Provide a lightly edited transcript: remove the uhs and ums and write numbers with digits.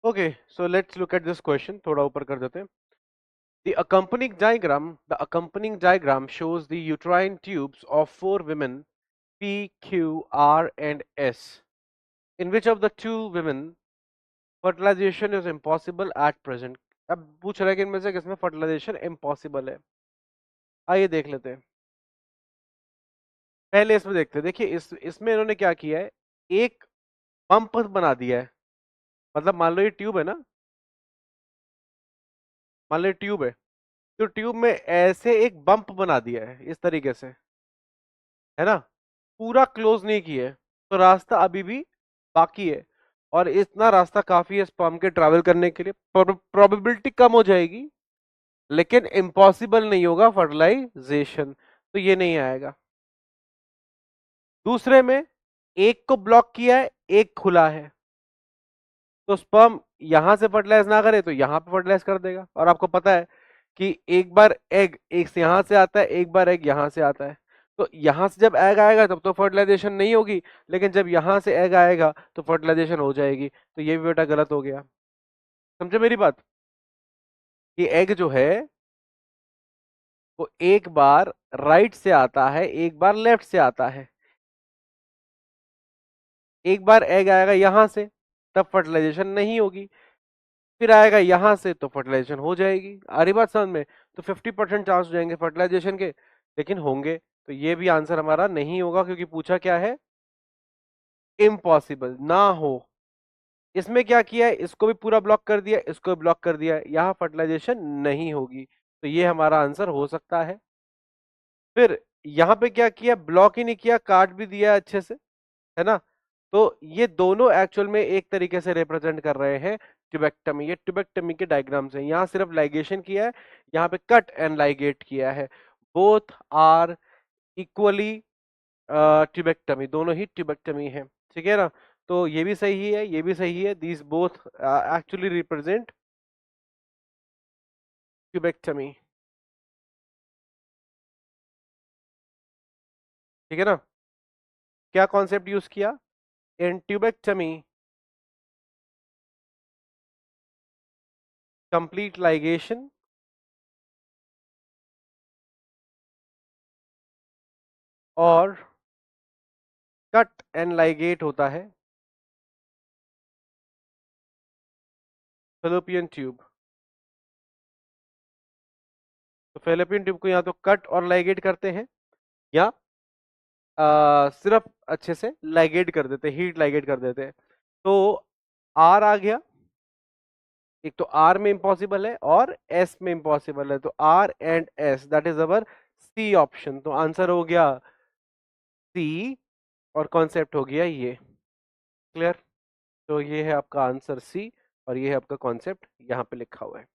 Okay, so let's look at this question. थोड़ा ऊपर कर देते हैं. The accompanying diagram shows the uterine tubes of 4 women, P, Q, R, and S. In which of the 2 women fertilization is impossible at present? अब पूछ रहा है कि इनमें से किसमें fertilization impossible है. आइए देख लेते हैं. पहले इसमें देखते हैं. देखिए इसमें इन्होंने क्या किया है, एक पंप बना दिया है. मतलब मान लो ये ट्यूब है ना, मान लो ये ट्यूब है, तो ट्यूब में ऐसे एक बम्प बना दिया है इस तरीके से, है ना. पूरा क्लोज नहीं किया है, तो रास्ता अभी भी बाकी है. और इतना रास्ता काफी है स्पर्म के ट्रैवल करने के लिए. प्रोबेबिलिटी कम हो जाएगी, लेकिन इम्पॉसिबल नहीं होगा फर्टिलाइजेशन. तो ये नहीं आएगा. दूसरे में एक को ब्लॉक किया है, एक खुला है, तो स्पर्म यहां से फर्टिलाइज ना करे तो यहां पे फर्टिलाइज कर देगा. और आपको पता है कि एक बार एग एक से यहां से आता है, एक बार एग यहां से आता है. तो यहां से जब एग आएगा तब तो फर्टिलाइजेशन नहीं होगी, लेकिन जब यहां से एग आएगा तो फर्टिलाइजेशन हो जाएगी. तो ये भी बेटा गलत हो गया. समझे मेरी बात? कि एग जो है वो एक बार राइट से आता है, एक बार लेफ्ट से आता है. एक बार एग आएगा यहां से, तब फर्टिलाइजेशन नहीं होगी. फिर आएगा यहां से तो फर्टिलाइजेशन हो जाएगी. आ रही बात समझ में? तो 50% चांस हो जाएंगे फर्टिलाइजेशन के, लेकिन होंगे. तो ये भी आंसर हमारा नहीं होगा, क्योंकि पूछा क्या है, इम्पॉसिबल ना हो. इसमें क्या किया है, इसको भी पूरा ब्लॉक कर दिया, इसको भी ब्लॉक कर दिया, यहां फर्टिलाइजेशन नहीं होगी. तो ये हमारा आंसर हो सकता है. फिर यहां पे क्या किया, ब्लॉक ही नहीं किया, काट भी दिया अच्छे से, है ना. तो ये दोनों एक्चुअल में एक तरीके से रिप्रेजेंट कर रहे हैं ट्यूबेक्टमी. ये ट्यूबेक्टमी के डायग्राम्स हैं. यहाँ सिर्फ लाइगेशन किया है, यहाँ पे कट एंड लाइगेट किया है. बोथ आर इक्वली ट्यूबेक्टमी, दोनों ही ट्यूबेक्टमी है. ठीक है ना. तो ये भी सही है, ये भी सही है. These both actually represent tubectomy. ठीक है ना. क्या कॉन्सेप्ट यूज किया इन ट्यूबेक्टमी? कंप्लीट लाइगेशन और कट एंड लाइगेट होता है फेलोपियन ट्यूब. तो फेलोपियन ट्यूब को या तो कट और लाइगेट करते हैं, या सिर्फ अच्छे से लाइगेट कर देते हैं, हीट लाइगेट कर देते हैं. तो आर आ गया. एक तो आर में इम्पॉसिबल है और एस में इम्पॉसिबल है. तो R and S, that is our C option. तो आंसर हो गया सी, और कॉन्सेप्ट हो गया ये. क्लियर? तो ये है आपका आंसर सी, और ये है आपका कॉन्सेप्ट यहाँ पे लिखा हुआ है.